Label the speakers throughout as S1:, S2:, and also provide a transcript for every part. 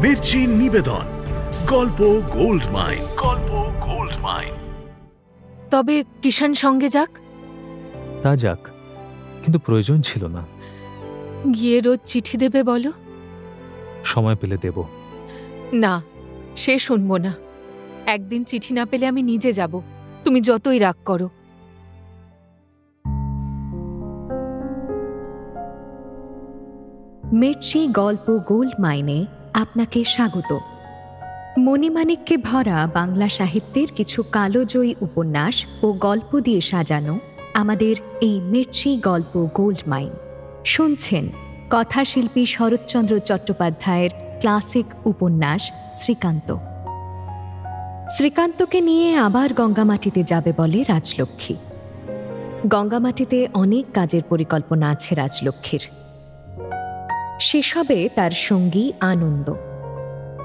S1: মির্চি নিবেদন গল্প gold mine. গল্প গোল্ড মাইন।
S2: তবে কিষাণ সঙ্গে যাক।
S3: তা যাক, কিন্তু প্রয়োজন ছিল না।
S2: গিয়ে রোজ চিঠি দেবে বলো।
S3: সময় পেলে দেব।
S2: না, সে শুনবো না। একদিন চিঠি না পেলে আমি নিজে যাব, তুমি যতই রাগ করো।
S4: মির্চি গল্প গোল্ড মাইনে আপনাকে স্বাগত। মণিমাণিক্যে ভরা বাংলা সাহিত্যের কিছু কালোজয়ী উপন্যাস ও গল্প দিয়ে সাজানো আমাদের এই মির্চি গল্প গোল্ড মাইন। শুনছেন কথাশিল্পী শরৎচন্দ্র চট্টোপাধ্যায়ের ক্লাসিক উপন্যাস শ্রীকান্ত। শ্রীকান্তকে নিয়ে আবার গঙ্গামাটিতে যাবে বলে রাজলক্ষ্মী। গঙ্গামাটিতে অনেক কাজের পরিকল্পনা আছে রাজলক্ষ্মীর। সেসবে তার সঙ্গী আনন্দ।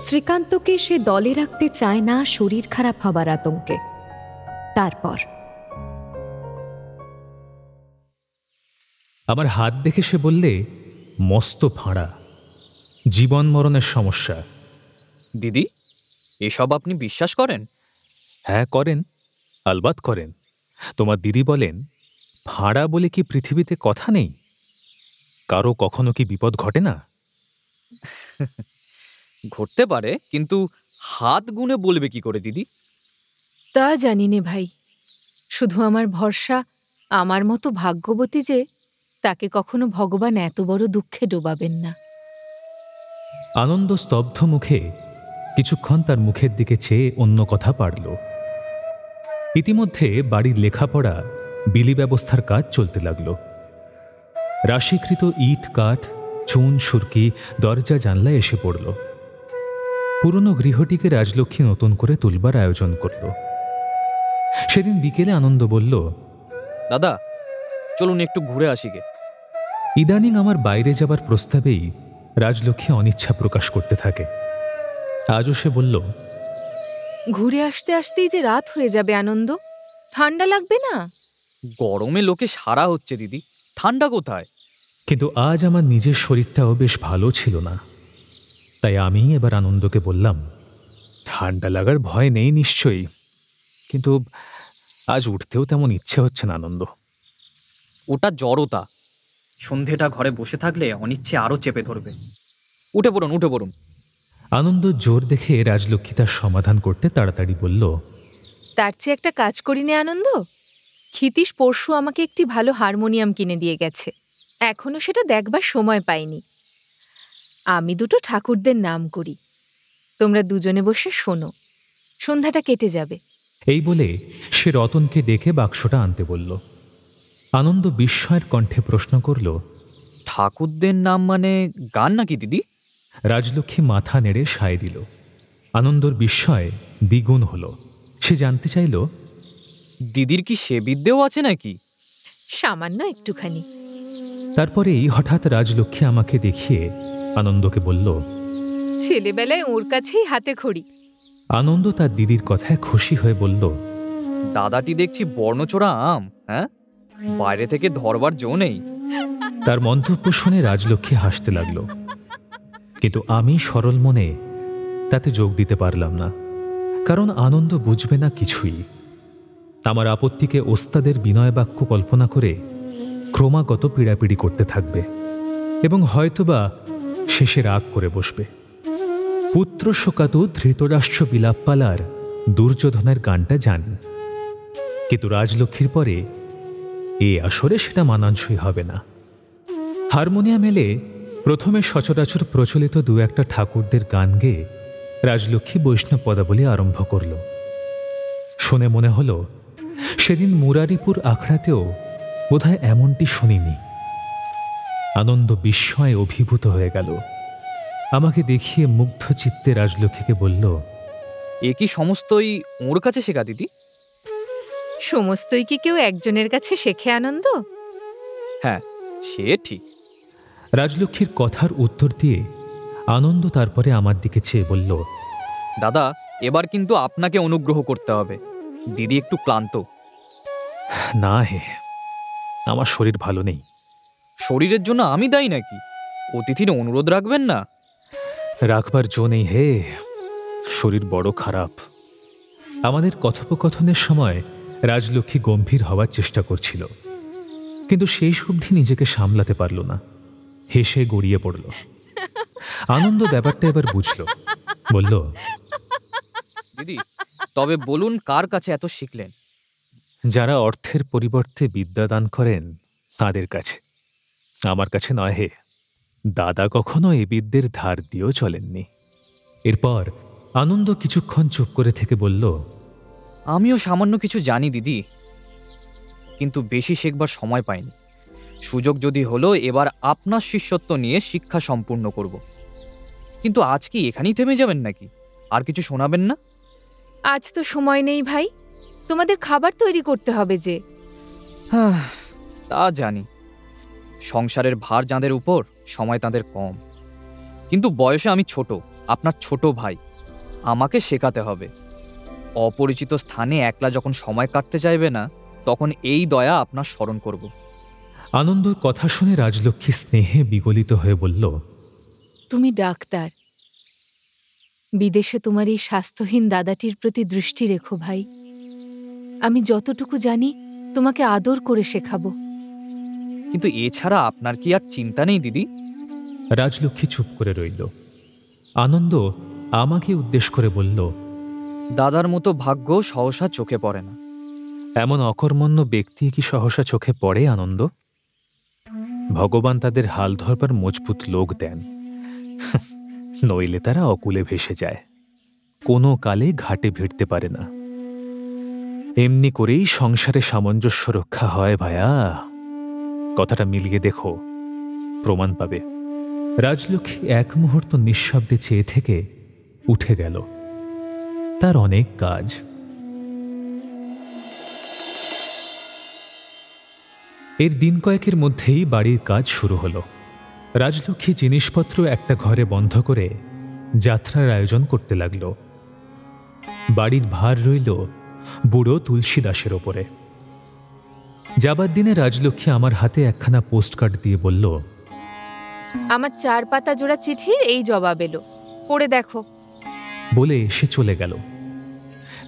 S4: শ্রীকান্তকে সে দলে রাখতে চায় না শরীর খারাপ হবার আতঙ্কে। তারপর
S3: আমার হাত দেখে সে বললে, মস্ত ফাঁড়া, জীবন মরণের সমস্যা।
S5: দিদি, এসব আপনি বিশ্বাস করেন?
S3: হ্যাঁ করেন, আলবাত করেন। তোমার দিদি বলেন, ফাঁড়া বলে কি পৃথিবীতে কথা নেই? কারো কখনো কি বিপদ ঘটে না?
S5: ঘটতে পারে, কিন্তু হাত গুনে বলবে কি করে দিদি?
S2: তা জানি নে ভাই, শুধু আমার ভরসা আমার মতো ভাগ্যবতী যে তাকে কখনো ভগবান এত বড় দুঃখে ডোবাবেন না।
S3: আনন্দ স্তব্ধ মুখে কিছুক্ষণ তার মুখের দিকে চেয়ে অন্য কথা পাড়ল। ইতিমধ্যে বাড়ির লেখাপড়া বিলি ব্যবস্থার কাজ চলতে লাগল। রাশিকৃত ইট কাঠ, চুন সুরকি দরজা জানলায় এসে পড়ল। পুরনো গৃহটিকে রাজলক্ষ্মী নতুন করে তুলবার আয়োজন করল। সেদিন বিকেলে আনন্দ বলল,
S5: দাদা চলুন একটু ঘুরে আসি গে।
S3: ইদানিং আমার বাইরে যাবার প্রস্তাবেই রাজলক্ষ্মী অনিচ্ছা প্রকাশ করতে থাকে। আজও সে বলল,
S2: ঘুরে আসতে আসতেই যে রাত হয়ে যাবে আনন্দ, ঠান্ডা লাগবে না?
S5: গরমে লোকে সারা হচ্ছে দিদি, ঠান্ডা কোথায়?
S3: কিন্তু আজ আমার নিজের শরীরটাও বেশ ভালো ছিল না। তাই আমি এবার আনন্দকে বললাম, ঠান্ডা লাগার ভয় নেই নিশ্চয়ই, কিন্তু আজ উঠতেও তেমন ইচ্ছে হচ্ছে না আনন্দ।
S5: ওটা জড়তা। সন্ধেটা ঘরে বসে থাকলে অনিচ্ছে আরো চেপে ধরবে। উঠে পড়ুন, উঠে পড়ুন।
S3: আনন্দ জোর দেখে রাজলক্ষ্মী তার সমাধান করতে তাড়াতাড়ি বলল,
S2: তার চেয়ে একটা কাজ করি নে আনন্দ। ক্ষিতীশ পরশু আমাকে একটি ভালো হারমোনিয়াম কিনে দিয়ে গেছে, এখনো সেটা দেখবার সময় পাইনি। আমি দুটো ঠাকুরদের নাম করি, তোমরা দুজনে বসে শোনো, সন্ধ্যাটা কেটে যাবে।
S3: এই বলে সে রতনকে ডেকে বাক্সটা আনতে বলল। আনন্দ বিস্ময়ের কণ্ঠে প্রশ্ন করল,
S5: ঠাকুরদের নাম মানে গান নাকি দিদি?
S3: রাজলক্ষ্মী মাথা নেড়ে সায় দিল। আনন্দর বিস্ময় দ্বিগুণ হল। সে জানতে চাইল,
S5: দিদির কি সে বিদ্যেও আছে নাকি?
S2: সামান্য একটুখানি।
S3: তারপরেই হঠাৎ রাজলক্ষ্মী আমাকে দেখিয়ে আনন্দকে বলল,
S2: ছেলেবেলায় ওর কাছেই হাতে খড়ি।
S3: আনন্দ তার দিদির কথায় খুশি হয়ে বলল,
S5: দাদাটি দেখছি বর্ণচোরা আম, হ্যাঁ, বাইরে থেকে ধরবার জো নেই।
S3: তার মন্তব্য শুনে রাজলক্ষ্মী হাসতে লাগল, কিন্তু আমি সরল মনে তাতে যোগ দিতে পারলাম না। কারণ আনন্দ বুঝবে না কিছুই। আমার আপত্তিকে ওস্তাদের বিনয় বাক্য কল্পনা করে ক্রমাগত পীড়াপিড়ি করতে থাকবে এবং হয়তোবা শেষে রাগ করে বসবে। পুত্র শোকাতু ধৃতরাষ্ট্র বিলাপপালার দুর্যোধনের গানটা জানি, কিন্তু রাজলক্ষ্মীর পরে এ আসরে সেটা মানানসই হবে না। হারমোনিয়াম এলে প্রথমে সচরাচর প্রচলিত দু একটা ঠাকুরদের গান গেয়ে রাজলক্ষ্মী বৈষ্ণব পদাবলী আরম্ভ করল। শুনে মনে হল সেদিন মুরারিপুর আখড়াতেও বোধহয় এমনটি শুনিনি। আনন্দ বিস্ময়ে অভিভূত হয়ে গেল। আমাকে দেখিয়ে মুগ্ধ চিত্তে রাজলক্ষ্মীকে বলল,
S5: এ কি সমস্তই ওর কাছে শেখা দিদি?
S2: সমস্তই কি কেউ একজনের কাছে শেখে আনন্দ?
S5: হ্যাঁ, সে ঠিক।
S3: রাজলক্ষ্মীর কথার উত্তর দিয়ে আনন্দ তারপরে আমার দিকে চেয়ে বলল,
S5: দাদা এবার কিন্তু আপনাকে অনুগ্রহ করতে হবে, দিদি একটু ক্লান্ত।
S3: না হে, আমার শরীর ভালো নেই।
S5: শরীরের জন্য আমি দায়ী নাকি? অতিথির অনুরোধ রাখবেন না।
S3: রাখবার জো নেই হে, শরীর বড় খারাপ। আমাদের কথোপকথনের সময় রাজলক্ষ্মী গম্ভীর হওয়ার চেষ্টা করছিল, কিন্তু সেই শুদ্ধি নিজেকে সামলাতে পারল না, হেসে গড়িয়ে পড়ল। আনন্দ ব্যাপারটা এবার বুঝল, বলল,
S5: দিদি তবে বলুন কার কাছে এত শিখলেন?
S3: যারা অর্থের পরিবর্তে বিদ্যা দান করেন তাদের কাছে, আমার কাছে নয় হে। দাদা কখনো এ বিদ্যের ধার দিয়েও চলেননি। এরপর আনন্দ কিছুক্ষণ চুপ করে থেকে বলল,
S5: আমিও সামান্য কিছু জানি দিদি, কিন্তু বেশি শেখবার সময় পাইনি। সুযোগ যদি হলো এবার আপনার শিষ্যত্ব নিয়ে শিক্ষা সম্পূর্ণ করব। কিন্তু আজ কি এখানেই থেমে যাবেন নাকি? আর কিছু শোনাবেন না?
S2: আজ তো সময় নেই ভাই, তোমাদের খাবার তৈরি করতে হবে যে।
S5: তা জানি, সংসারের ভার যাঁদের উপর, সময় তাঁদের কম। কিন্তু বয়সে আমি ছোট, আপনার ছোট ভাই, আমাকে শেখাতে হবে। অপরিচিত স্থানে একলা যখন সময় কাটতে চাইবে না, তখন এই দয়া আপনার স্মরণ করব।
S3: আনন্দর কথা শুনে রাজলক্ষ্মী স্নেহে বিগলিত হয়ে বলল,
S2: তুমি ডাক্তার, বিদেশে তোমার এই স্বাস্থ্যহীন দাদাটির প্রতি দৃষ্টি রেখো ভাই। আমি যতটুকু জানি তোমাকে আদর করে শেখাবো।
S5: কিন্তু এছাড়া আপনার কি আর চিন্তা নেই দিদি?
S3: রাজলক্ষ্মী চুপ করে রইল। আনন্দ আমাকে উদ্দেশ করে বলল,
S5: দাদার মতো ভাগ্য সহসা চোখে পড়ে না।
S3: এমন অকর্মণ্য ব্যক্তি কি সহসা চোখে পড়ে আনন্দ? ভগবান তাদের হাল ধরবার মজবুত লোক দেন, নইলে তারা অকুলে ভেসে যায়, কোনো কালে ঘাটে ভিড়তে পারে না। এমনি করেই সংসারে সামঞ্জস্য রক্ষা হয় ভায়া। কথাটা মিলিয়ে দেখো, প্রমাণ পাবে। রাজলক্ষ্মী এক মুহূর্ত নিঃশব্দে চেয়ে থেকে উঠে গেল। তার অনেক কাজ। এর দিন কয়েকের মধ্যেই বাড়ির কাজ শুরু হলো। রাজলক্ষ্মী জিনিসপত্র একটা ঘরে বন্ধ করে যাত্রার আয়োজন করতে লাগল। বাড়ির ভার রইল বুড়ো তুলসী দাসের ওপরে। যাবার দিনে রাজলক্ষ্মী আমার হাতে একখানা পোস্টকার্ড দিয়ে বলল,
S2: আমার 4 পাতা জোড়া চিঠির এই জবাব এলো, পড়ে দেখো।
S3: বলে সে চলে গেল।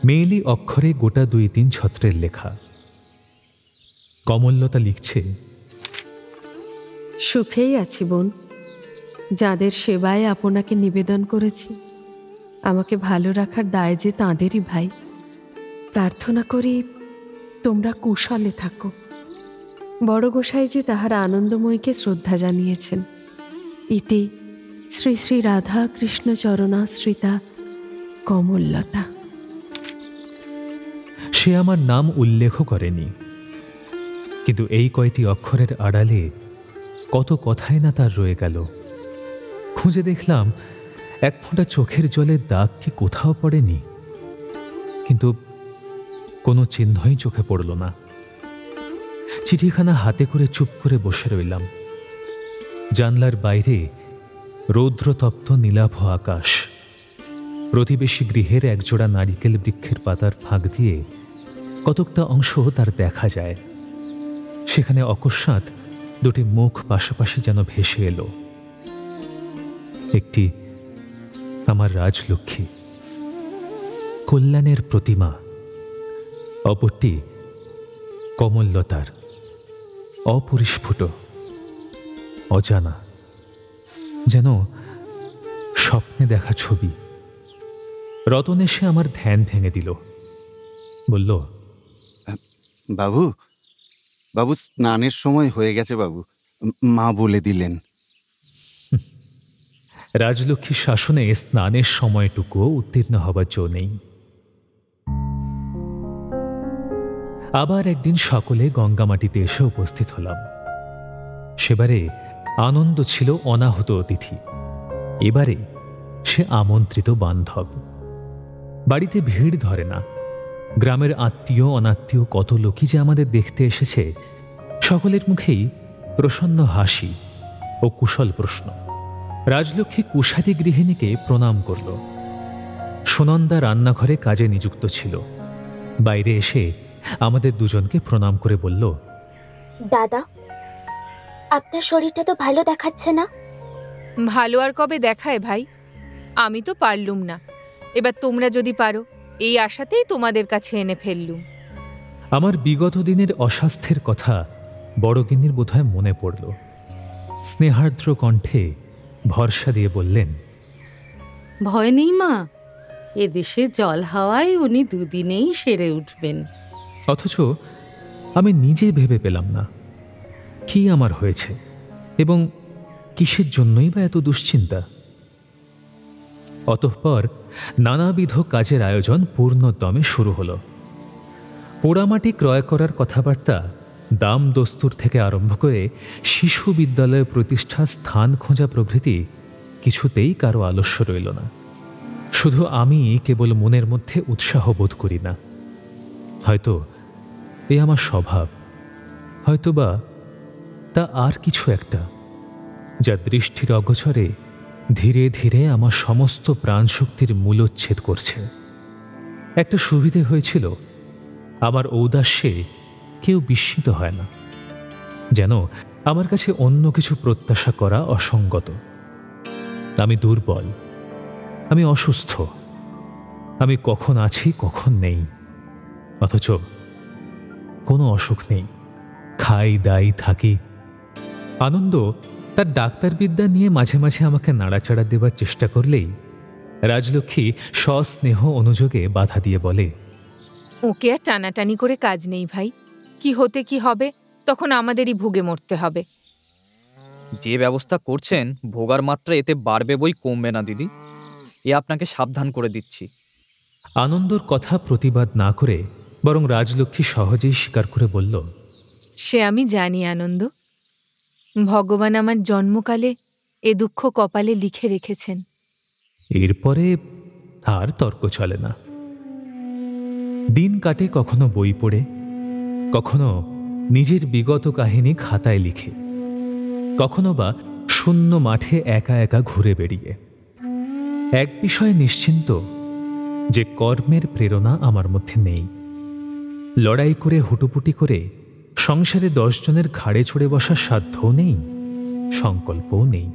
S3: মেয়েলি অক্ষরে গোটা 2-3 ছত্রের লেখা। কমললতা লিখছে,
S6: সুখেই আছি বোন, যাদের সেবায় আপনাকে নিবেদন করেছি। আমাকে ভালো রাখার দায় যে তাঁদেরই ভাই। প্রার্থনা করি তোমরা কুশলে থাকো। বড় গোসাই যে তাহার আনন্দময়ীকে শ্রদ্ধা জানিয়েছেন। ইতি শ্রী শ্রী রাধা কৃষ্ণ চরণাশ্রিতা কমললতা।
S3: সে আমার নাম উল্লেখও করেনি, কিন্তু এই কয়টি অক্ষরের আড়ালে কত কথাই না তার রয়ে গেল। খুঁজে দেখলাম এক ফোঁটা চোখের জলের দাগ কি কোথাও পড়েনি, কিন্তু কোনো চিহ্নই চোখে পড়ল না। চিঠিখানা হাতে করে চুপ করে বসে রইলাম। জানলার বাইরে রৌদ্রতপ্ত নীলাভ আকাশ। প্রতিবেশী গৃহের একজোড়া নারিকেল বৃক্ষের পাতার ফাঁক দিয়ে কতকটা অংশ তার দেখা যায়। সেখানে অকস্মাৎ 2টি মুখ পাশাপাশি যেন ভেসে এলো। একটি আমার রাজলক্ষ্মী, কল্যাণের প্রতিমা, অপরটি কমললতার, অপরিস্ফুট, অজানা, যেন স্বপ্নে দেখা ছবি। রতন এসে আমার ধ্যান ভেঙে দিল, বলল,
S7: বাবু, বাবু স্নানের সময় হয়ে গেছে বাবু, মা বলে দিলেন।
S3: রাজলক্ষ্মীর শাসনে স্নানের সময়টুকুও উত্তীর্ণ হবার জো নেই। আবার একদিন সকলে গঙ্গামাটিতে এসে উপস্থিত হলাম। সেবারে আনন্দ ছিল অনাহূত অতিথি, এবারে সে আমন্ত্রিত বান্ধব। বাড়িতে ভিড় ধরে না। গ্রামের আত্মীয় অনাত্মীয় কত লোকই যে আমাদের দেখতে এসেছে, সকলের মুখেই প্রসন্ন হাসি ও কুশল প্রশ্ন। রাজলক্ষ্মী কুশারী গৃহিণীকে প্রণাম করল। সুনন্দা রান্নাঘরে কাজে নিযুক্ত ছিল। বাইরে এসে আমাদের দুজনকে প্রণাম করে বলল,
S8: দাদা, আপনার শরীরটা তো ভালো দেখাচ্ছে না।
S2: ভালো আর কবে দেখায় ভাই, আমি তো পারলুম না, এবার তোমরা যদি পারো, এই আশাতেই তোমাদের কাছে এনে ফেললুম।
S3: আমার বিগত দিনের অস্বাস্থ্যের কথা বড়গিন্নির বোধহয় মনে পড়ল। স্নেহার্দ্র কণ্ঠে ভরসা দিয়ে বললেন,
S8: ভয় নেই মা, এদেশে জল হাওয়ায় উনি দুদিনেই সেরে উঠবেন।
S3: অথচ আমি নিজে ভেবে পেলাম না কি আমার হয়েছে এবং কিসের জন্যই বা এত দুশ্চিন্তা। অতঃপর নানাবিধ কাজের আয়োজন পূর্ণদমে শুরু হলো। পোড়ামাটি ক্রয় করার কথাবার্তা, দাম দস্তুর থেকে আরম্ভ করে শিশু বিদ্যালয় প্রতিষ্ঠা, স্থান খোঁজা প্রভৃতি কিছুতেই কারো আলস্য রইল না। শুধু আমি কেবল মনের মধ্যে উৎসাহ বোধ করি না। হয়তো এ আমার স্বভাব, হয়তোবা তা আর কিছু একটা, যা দৃষ্টির অগোচরে ধীরে ধীরে আমার সমস্ত প্রাণশক্তির মূলোচ্ছেদ করছে। একটা সুবিধে হয়েছিল, আমার ঔদাস্যে কেউ বিস্মিত হয় না, যেন আমার কাছে অন্য কিছু প্রত্যাশা করা অসঙ্গত। আমি দুর্বল, আমি অসুস্থ, আমি কখন আছি কখন নেই, অথচ কোনো অসুখ নেই, খাই দাই থাকি। আনন্দ তার ডাক্তারবিদ্যা নিয়ে মাঝে মাঝে আমাকে নাড়াচাড়া দেবার চেষ্টা করলেই রাজলক্ষ্মী সস্নেহ অনুযোগে বাধা দিয়ে বলে,
S2: ওকে আর টানাটানি করে কাজ নেই ভাই, কি হতে কি হবে তখন আমাদেরই ভুগে মরতে হবে।
S5: যে ব্যবস্থা করছেন ভোগার মাত্রা এতে বাড়বে বই কমবে না দিদি, এ আপনাকে সাবধান করে দিচ্ছি।
S3: আনন্দর কথা প্রতিবাদ না করে বরং রাজলক্ষ্মী সহজেই স্বীকার করে বলল,
S2: সে আমি জানি আনন্দ, ভগবান আমার জন্মকালে এ দুঃখ কপালে লিখে রেখেছেন।
S3: এরপরে আর তর্ক চলে না। দিন কাটে কখনো বই পড়ে, কখনো নিজের বিগত কাহিনী খাতায় লিখে, কখনো বা শূন্য মাঠে একা একা ঘুরে বেড়িয়ে। এক বিষয়ে নিশ্চিন্ত যে কর্মের প্রেরণা আমার মধ্যে নেই। লড়াই করে হুটোপুটি করে সংসারে 10 জনের ঘাড়ে চড়ে বসার সাধ্যও নেই, সংকল্পও নেই।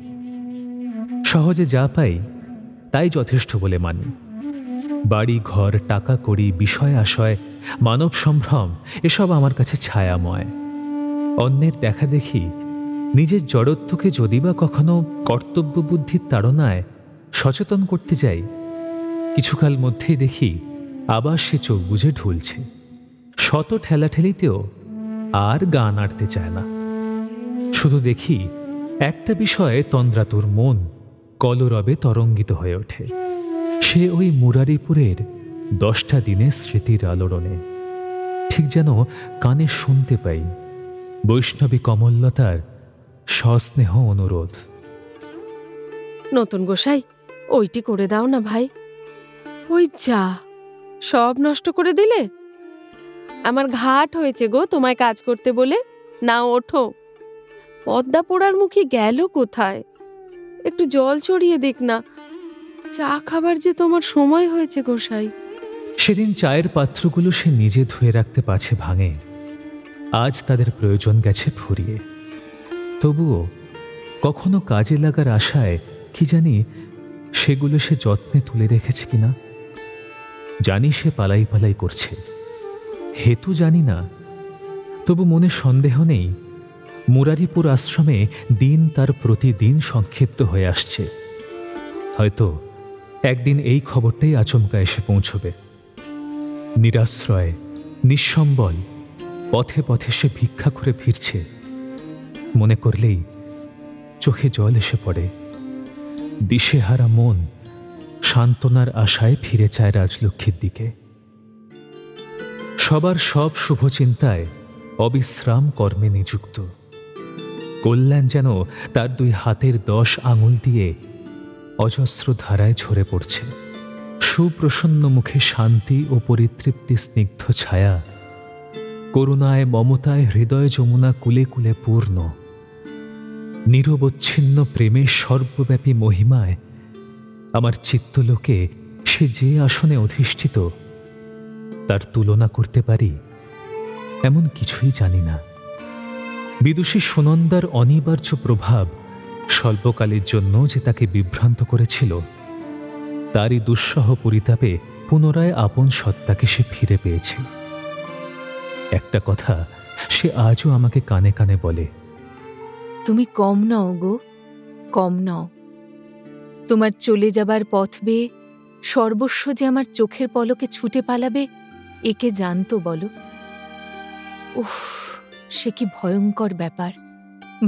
S3: সহজে যা পাই তাই যথেষ্ট বলে মানি। বাড়ি ঘর, টাকা কড়ি, বিষয় আশয়, মানব সম্ভ্রম এসব আমার কাছে ছায়াময়। অন্যের দেখা দেখি নিজের জড়ত্বকে যদি বা কখনো কর্তব্য বুদ্ধির তাড়নায় সচেতন করতে যাই, কিছুকাল মধ্যেই দেখি আবার সে চোখ বুজে ঢুলছে। শত ঠেলাঠেলিতেও আর গা নাড়তে চায় না। শুধু দেখি একটা বিষয়ে তন্দ্রাতুর মন কলরবে তরঙ্গিত হয়ে ওঠে। সে ওই মুরারিপুরের 10টা দিনের স্মৃতির আলোড়নে। ঠিক যেন কানে শুনতে পাই বৈষ্ণবী কমললতার সস্নেহ অনুরোধ,
S6: নতুন গোসাই, ওইটি করে দাও না ভাই। ওই যা, সব নষ্ট করে দিলে। আমার ঘাট হয়েছে গো তোমায় কাজ করতে বলে। না ওঠো, পদ্মা পোড়ার মুখে গেল কোথায়? একটু জল চড়িয়ে দেখ না, চা খাবার যে তোমার সময় হয়েছে গোসাই।
S3: সেদিন চায়ের পাত্রগুলো সে নিজে ধুয়ে রাখতে পাছে ভাঙে, আজ তাদের প্রয়োজন গেছে ফুরিয়ে। তবুও কখনো কাজে লাগার আশায় কি জানি সেগুলো সে যত্নে তুলে রেখেছে কিনা। জানি সে পালাই পালাই করছে, হেতু জানি না, তবু মনে সন্দেহ নেই মুরারিপুর আশ্রমে দিন তার প্রতিদিন সংক্ষিপ্ত হয়ে আসছে। হয়তো একদিন এই খবরটাই আচমকা এসে পৌঁছবে। নিরাশ্রয়, নিঃসম্বল পথে পথে সে ভিক্ষা করে ফিরছে। মনে করলেই চোখে জল এসে পড়ে। দিশেহারা মন সান্ত্বনার আশায় ফিরে চায় রাজলক্ষ্মীর দিকে। সবার সব শুভচিন্তায় অবিশ্রাম কর্মে নিযুক্ত। কল্যাণ যেন তার 2 হাতের 10 আঙুল দিয়ে অজস্র ধারায় ঝরে পড়ছে। সুপ্রসন্ন মুখে শান্তি ও পরিতৃপ্তি স্নিগ্ধ ছায়া, করুণায় মমতায় হৃদয় যমুনা কুলে কুলে পূর্ণ। নিরবচ্ছিন্ন প্রেমের সর্বব্যাপী মহিমায় আমার চিত্তলোকে সে যে আসনে অধিষ্ঠিত, তার তুলনা করতে পারি এমন কিছুই জানি না। বিদুষী সুনন্দার অনিবার্য প্রভাব স্বল্পকালের জন্য যে তাকে বিভ্রান্ত করেছিল, তারই দুঃসহ পরিতাপে পুনরায় আপন সত্তাকে সে ফিরে পেয়েছে। একটা কথা সে আজও আমাকে কানে কানে বলে,
S2: তুমি কম নও গো, কম নও। তোমার চলে যাবার পথ বেয়ে সর্বস্ব যে আমার চোখের পলকে ছুটে পালাবে, একে জানতো বলো? উফ, সে কি ভয়ঙ্কর ব্যাপার!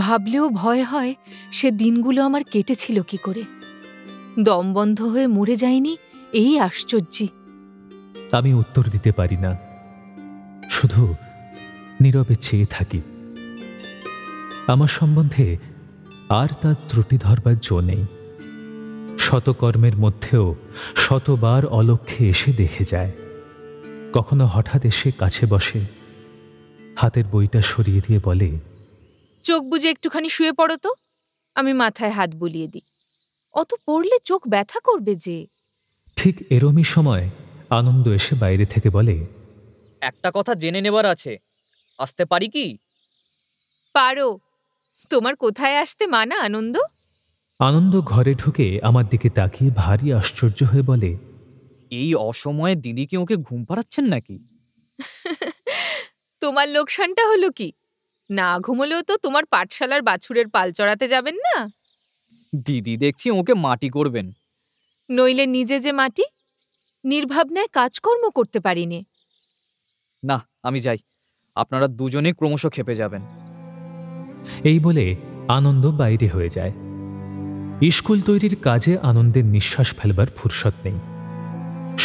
S2: ভাবলেও ভয় হয় সে দিনগুলো আমার কেটেছিল কি করে। দম বন্ধ হয়ে মরে যায়নি, এই আশ্চর্যি।
S3: আমি উত্তর দিতে পারি না, শুধু নীরবে চেয়ে থাকি। আমার সম্বন্ধে আর তার ত্রুটি ধরবার জো নেই। শতকর্মের মধ্যেও শতবার অলক্ষ্যে এসে দেখে যায়। কখনো হঠাৎ এসে কাছে বসে, হাতের বইটা সরিয়ে দিয়ে বলে,
S2: চোখ বুজে একটুখানি শুয়ে পড়ো তো, আমি মাথায় হাত বুলিয়ে দিই। অত পড়লে চোখ ব্যথা করবে যে।
S3: ঠিক এরমই সময় আনন্দ এসে বাইরে থেকে বলে,
S5: একটা কথা জেনে নেবার আছে, আসতে পারি কি?
S2: পারো। তোমার কোথায় আসতে মানা আনন্দ?
S3: আনন্দ ঘরে ঢুকে আমার দিকে তাকিয়ে ভারী আশ্চর্য হয়ে বলে,
S5: এই অসময়ে দিদি কি ওকে ঘুম পাড়াচ্ছেন নাকি?
S2: তোমার লোকসানটা হলো কি? না ঘুমলেও তো তোমার পাঠশালার বাছুরের পাল চড়াতে যাবেন না?
S5: দিদি দেখছি ওকে মাটি করবেন।
S2: নইলে নিজে যে মাটি, নির্ভাবনায় কাজকর্ম করতে পারিনে।
S5: না, আমি যাই, আপনারা দুজনেই ক্রমশ ক্ষেপে যাবেন।
S3: এই বলে আনন্দ বাইরে হয়ে যায়। স্কুল তৈরির কাজে আনন্দের নিঃশ্বাস ফেলবার ফুরসত নেই।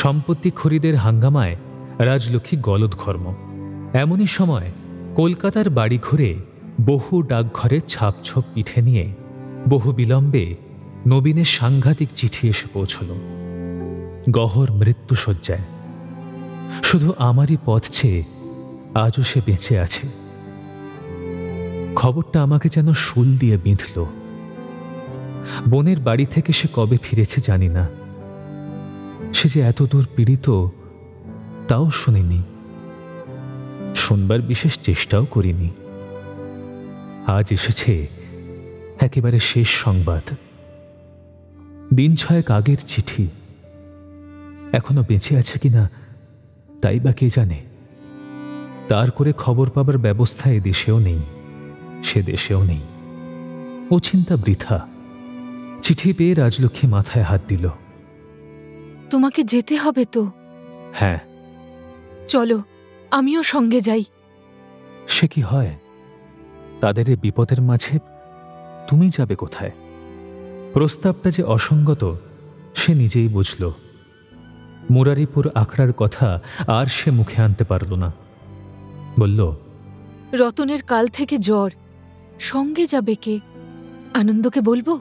S3: সম্পত্তি খরিদের হাঙ্গামায় রাজলক্ষ্মী গলদঘর্ম। এমনই সময় কলকাতার বাড়ি ঘুরে বহু ডাকঘরে ছাপছোপ পিঠে নিয়ে বহু বিলম্বে নবীনের সাংঘাতিক চিঠি এসে পৌঁছল। গহর মৃত্যুশয্যায়। শুধু আমারই পথ চেয়ে আজও সে বেঁচে আছে। খবরটা আমাকে যেন শুল দিয়ে বিঁধল। বোনের বাড়ি থেকে সে কবে ফিরেছে জানি না। সে যে এত দূর পীড়িত তাও শুনিনি, শুনবার বিশেষ চেষ্টাও করিনি। আজ এসেছে একেবারে শেষ সংবাদ। দিন 6 আগের চিঠি। এখনো বেঁচে আছে কিনা তাই বা কে জানে। তার করে খবর পাবার ব্যবস্থা এ দেশেও নেই, সে দেশেও নেই। ও চিন্তা বৃথা। চিঠি পেয়ে রাজলক্ষ্মী মাথায় হাত দিল।
S2: তোমাকে যেতে হবে তো?
S3: হ্যাঁ।
S2: চলো, আমিও সঙ্গে যাই।
S3: সে কি হয়? তাদের এই বিপদের মাঝে তুমি যাবে কোথায়? প্রস্তাবটা যে অসঙ্গত সে নিজেই বুঝল। মুরারিপুর আখড়ার কথা আর সে মুখে আনতে পারল না। বলল,
S2: রতনের কাল থেকে জ্বর, সঙ্গে যাবে কে? আনন্দকে বলবো?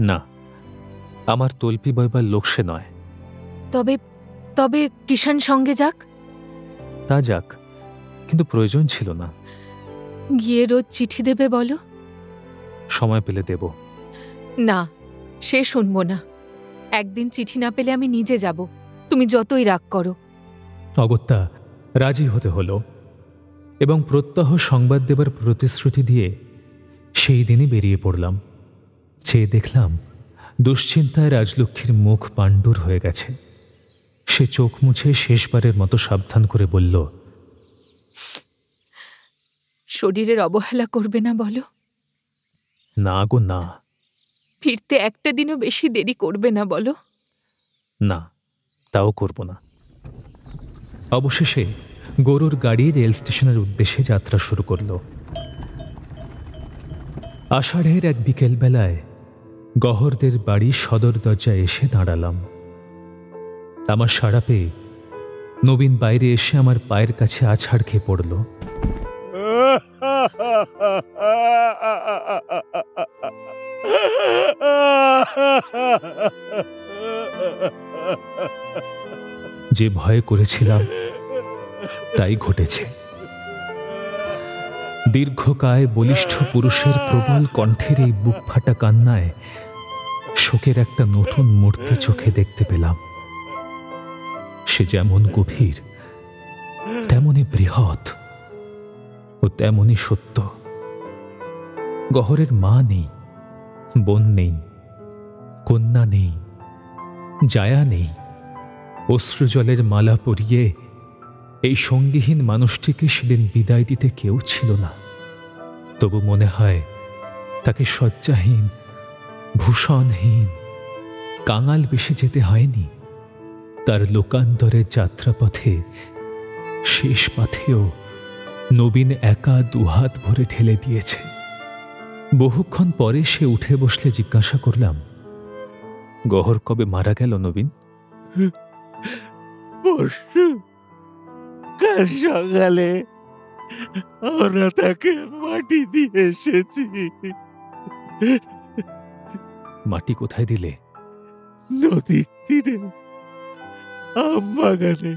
S3: না, আমার তল্পি বইবার লোক সে নয়।
S2: তবে তবে কিষাণ সঙ্গে যাক।
S3: তা যাক, কিন্তু প্রয়োজন ছিল না।
S2: গিয়ে রোজ চিঠি দেবে বলো।
S3: সময় পেলে দেব।
S2: না, সে শুনবো না। একদিন চিঠি না পেলে আমি নিজে যাব, তুমি যতই রাগ করো।
S3: অগত্যা রাজি হতে হলো এবং প্রত্যহ সংবাদ দেবার প্রতিশ্রুতি দিয়ে সেই দিনই বেরিয়ে পড়লাম। চেয়ে দেখলাম দুশ্চিন্তায় রাজলক্ষ্মীর মুখ পাণ্ডুর হয়ে গেছে। সে চোখ মুছে শেষবারের মতো সাবধান করে বলল,
S2: শরীরের অবহেলা করবে না বলো?
S3: না গো না।
S2: ফিরতে একটা দিনও বেশি দেরি করবে না বলো?
S3: না, তাও করব না। অবশেষে গরুর গাড়ি রেল স্টেশনের উদ্দেশ্যে যাত্রা শুরু করল। আষাঢ়ের এক বিকেলবেলায় গহরদের বাড়ি সদর দরজায় এসে দাঁড়ালাম। আমার সাড়া পেয়ে নবীন বাইরে এসে আমার পায়ের কাছে আছাড় খেয়ে পড়ল। যে ভয় করেছিলাম তাই ঘটেছে। দীর্ঘকায় বলিষ্ঠ পুরুষের প্রবল কণ্ঠের এই বুক ফাটা কান্নায় শোকের একটা নতুন মূর্তি চোখে দেখতে পেলাম। সে যেমন গভীর, তেমনি বৃহৎ ও তেমনি সত্য। গহরের মা নেই, বোন নেই, কন্যা নেই, জায়া নেই। অশ্রুজলের মালা পরিয়ে এই সঙ্গীহীন মানুষটিকে সেদিন বিদায় দিতে কেউ ছিল না। তবু মনে হয় তাকে শয্যাহীন, ভূষণহীন, কাঙাল বেশে যেতে হয়নি। তার লোকান্তরের যাত্রাপথে, শেষ পথেও নবীন একা দুহাত ভরে ঠেলে দিয়েছে। বহুক্ষণ পরে সে উঠে বসলে জিজ্ঞাসা করলাম, গহর কবে মারা গেল নবীন?
S9: পরশু কাল সকালে আমরা তাকে মাটি দিয়ে এসেছি।
S3: মাটি কোথায় দিলে?
S9: নদীর তীরে, আম বাগানে।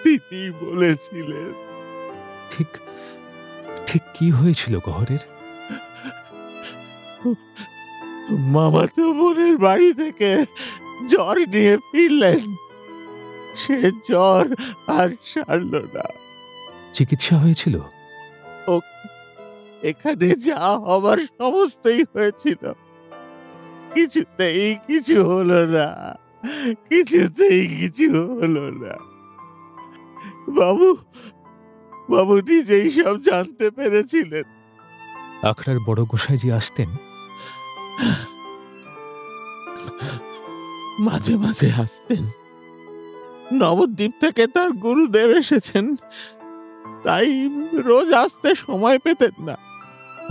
S9: তিনি বলেছিলেন।
S3: ঠিক ঠিক কি হয়েছিল গহরের?
S9: মামাতো বোনের বাড়ি থেকে জ্বর নিয়ে ফিরলেন। সে জ্বর আর সারল না।
S3: চিকিৎসা হয়েছিল?
S9: ও এখানে যা হবার সমস্তই হয়েছিল, কিছুতেই কিছু হলো না, কিছুতেই কিছু হলো না। বাবু নিজেই সব জানতে পেরেছিলেন।
S3: আখড়ার বড় গোসাইজি আসতেন?
S9: মাঝে মাঝে আসতেন। নবদ্বীপ থেকে তার গুরুদেব এসেছেন, তাই রোজ আসতে সময় পেতেন না।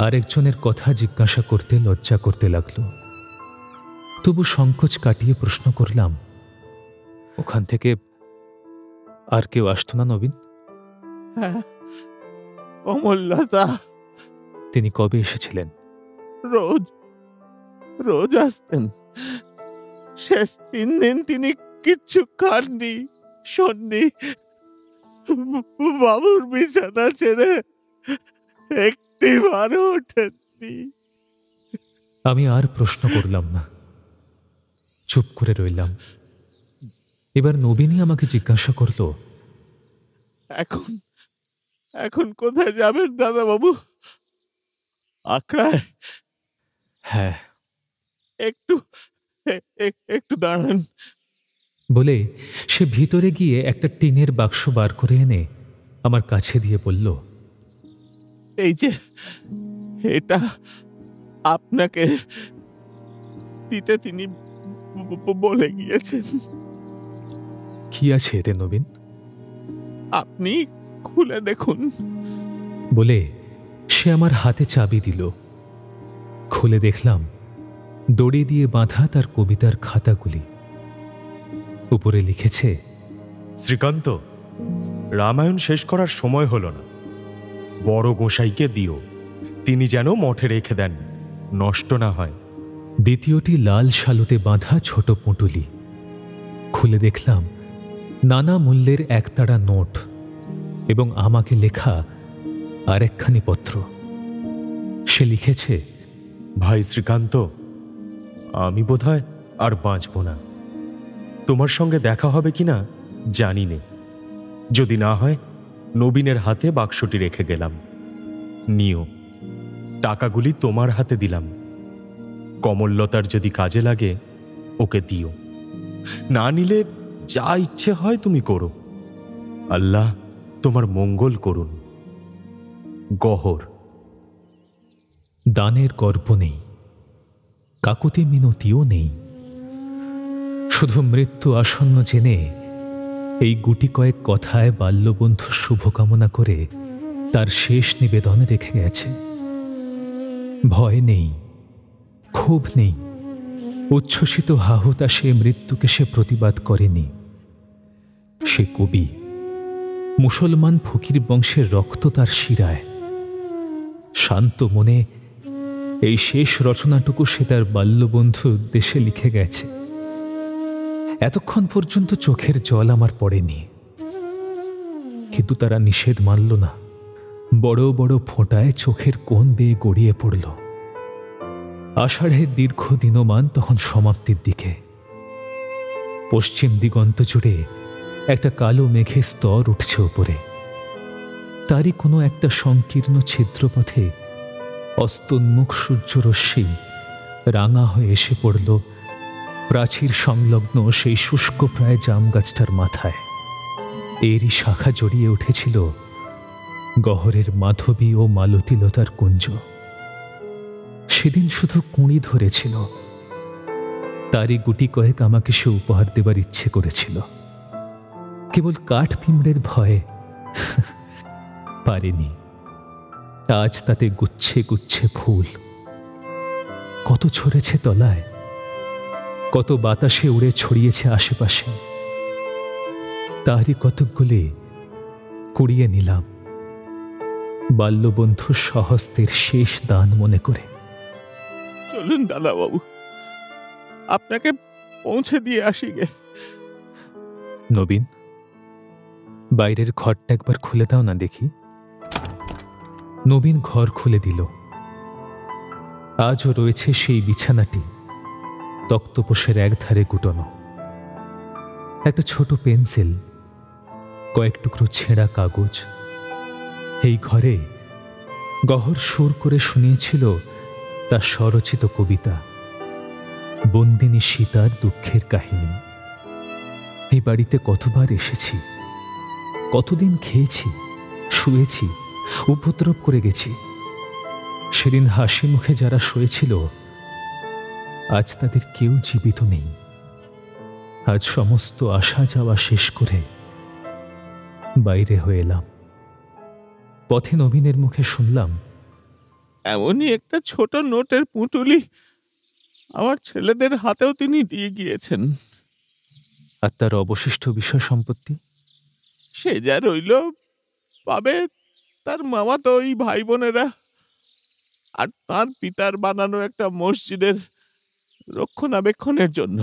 S3: আরেকজনের কথা জিজ্ঞাসা করতে লজ্জা করতে লাগলো। তবু সংকোচ কাটিয়ে প্রশ্ন করলাম, ওখান থেকে আর কেউ আসতো না নবীন?
S9: হ্যাঁ, কমললতা।
S3: তিনি কবে এসেছিলেন?
S9: রোজ রোজ আসতেন। শেষ 3 দিন তিনি কিচ্ছু খাননি, শোননি। বাবুর বিছানা ছেড়ে একটিবারও ওঠেননি।
S3: আমি আর প্রশ্ন করলাম না, চুপ করে রইলাম। এবার নবীনই আমাকে জিজ্ঞাসা করল,
S9: এখন কোথায় যাবেন দাদা বাবু? আখড়ায়?
S3: হ্যাঁ।
S9: একটু দাঁড়ান।
S3: বলে সে ভিতরে গিয়ে একটা টিনের বাক্স বার করে এনে আমার কাছে দিয়ে বলল,
S9: এই যে এটা আপনাকে দিতে তিনি বলে গিয়েছেন।
S3: কি আছে এতে নবীন?
S9: আপনি খুলে দেখুন।
S3: বলে সে আমার হাতে চাবি দিল। খুলে দেখলাম দড়ি দিয়ে বাঁধা তার কবিতার খাতাগুলি। উপরে লিখেছে,
S10: শ্রীকান্ত, রামায়ণ শেষ করার সময় হলো না, বড় গোসাইকে দিও, তিনি যেন মঠে রেখে দেন, নষ্ট না হয়।
S3: দ্বিতীয়টি লাল শালুতে বাঁধা ছোট পুঁটুলি। খুলে দেখলাম নানা মূল্যের একতাড়া নোট এবং আমাকে লেখা আরেকখানি পত্র। সে লিখেছে,
S10: ভাই শ্রীকান্ত, আমি বোধহয় আর বাঁচব না। তোমার সঙ্গে দেখা হবে কিনা জানি নে। যদি না হয়, নবীনের হাতে বাক্সটি রেখে গেলাম, নিও। টাকাগুলি তোমার হাতে দিলাম, কমললতার যদি কাজে লাগে ওকে দিও। না নিলে যা ইচ্ছে হয় তুমি করো। আল্লাহ তোমার মঙ্গল করুন। গহর।
S3: দানের গর্ব নেই, কাকুতি মিনতিও নেই। শুধু মৃত্যু আসন্ন জেনে এই গুটি কয়েক কথায় বাল্যবন্ধু শুভকামনা করে তার শেষ নিবেদন রেখে গেছে। ভয় নেই, ক্ষোভ নেই, উচ্ছ্বসিত হাহুতাশে মৃত্যুকে সে প্রতিবাদ করেনি। সে কবি, মুসলমান ফকির বংশের রক্ত তার শিরায়। শান্ত মনে এই শেষ রচনাটুকু সে তার বাল্যবন্ধু উদ্দেশ্যে লিখে গেছে। এতক্ষণ পর্যন্ত চোখের জল আমার পড়েনি, কিন্তু তারা নিষেধ মানল না। বড় বড় ফোঁটায় চোখের কোণ বেয়ে গড়িয়ে পড়ল। আষাঢ়ের দীর্ঘ দিনমান তখন সমাপ্তির দিকে। পশ্চিম দিগন্ত জুড়ে একটা কালো মেঘের স্তর উঠছে উপরে। তারই কোনো একটা সংকীর্ণ ছিদ্রপথে অস্তোন্মুখ সূর্যরশ্মি রাঙা হয়ে এসে পড়ল প্রাচীর সংলগ্ন সেই শুষ্ক প্রায় জাম গাছটার মাথায়। এরই শাখা জড়িয়ে উঠেছিল গহরের মাধবী ও মালতীলতার কুঞ্জ। সেদিন শুধু কুঁড়ি ধরেছিল, তারই গুটি কয়েক আমাকে সে উপহার দেবার ইচ্ছে করেছিল। কেবল কাঠ পিঁমড়ের ভয়ে পারেনি। আজ তাতে গুচ্ছে গুচ্ছে ফুল, কত ছড়েছে তলায়, কত বাতাসে উড়ে ছড়িয়েছে আশেপাশে। তারই কতকগুলি কুড়িয়ে নিলাম বাল্যবন্ধু সহস্তের শেষ দান মনে করে।
S9: চলুন দাদা বাবু, আপনাকে পৌঁছে দিয়ে আসি গে।
S3: নবীন, বাইরের ঘরটা একবার খুলে দাও না দেখি। নবীন ঘর খুলে দিল। আজও রয়েছে সেই বিছানাটি, তক্তপোষের একধারে গুটানো। একটা ছোট পেন্সিল, কয়েক টুকরো ছেঁড়া কাগজ। এই ঘরে গহর সুর করে শুনিয়েছিল তার স্বরচিত কবিতা, বন্দিনী সীতার দুঃখের কাহিনী। এই বাড়িতে কতবার এসেছি, কতদিন খেয়েছি, শুয়েছি, উপদ্রব করে গেছি। সেদিন হাসি মুখে যারা শুয়েছিল, আজ তাদের কেউ জীবিত নেই। আজ সমস্ত আসা যাওয়া শেষ করে বাইরে হয়ে এলাম। পথে নবীনের মুখে শুনলাম,
S9: এমনই একটা ছোট নোটের পুঁটুলি আমার ছেলেদের হাতেও তিনি দিয়ে গিয়েছেন।
S3: আর তার অবশিষ্ট বিষয় সম্পত্তি?
S9: সে যা রইল পাবে তার মামাতো ওই ভাই বোনেরা, আর তার পিতার বানানো একটা মসজিদের রক্ষণাবেক্ষণের জন্য।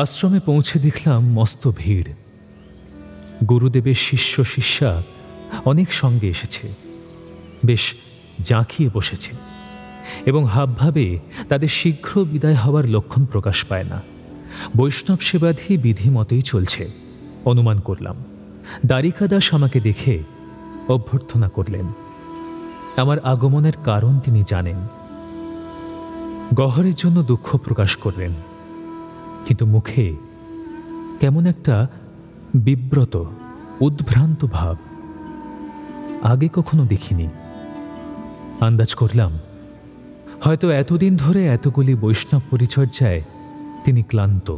S3: আশ্রমে পৌঁছে দেখলাম মস্ত ভিড়। গুরুদেবের শিষ্য শিষ্যা অনেক সঙ্গে এসেছে, বেশ জাঁকিয়ে বসেছে, এবং হাবভাবে তাদের শীঘ্র বিদায় হওয়ার লক্ষণ প্রকাশ পায় না। বৈষ্ণব সেবাধি বিধি মতোই চলছে অনুমান করলাম। দ্বারিকা দাস আমাকে দেখে অভ্যর্থনা করলেন। আমার আগমনের কারণ তিনি জানেন। গহরের জন্য দুঃখ প্রকাশ করলেন, কিন্তু মুখে কেমন একটা বিব্রত উদ্ভ্রান্ত ভাব, আগে কখনো দেখিনি। আন্দাজ করলাম হয়তো এতদিন ধরে এতগুলি বৈষ্ণব পরিচর্যায় তিনি ক্লান্ত,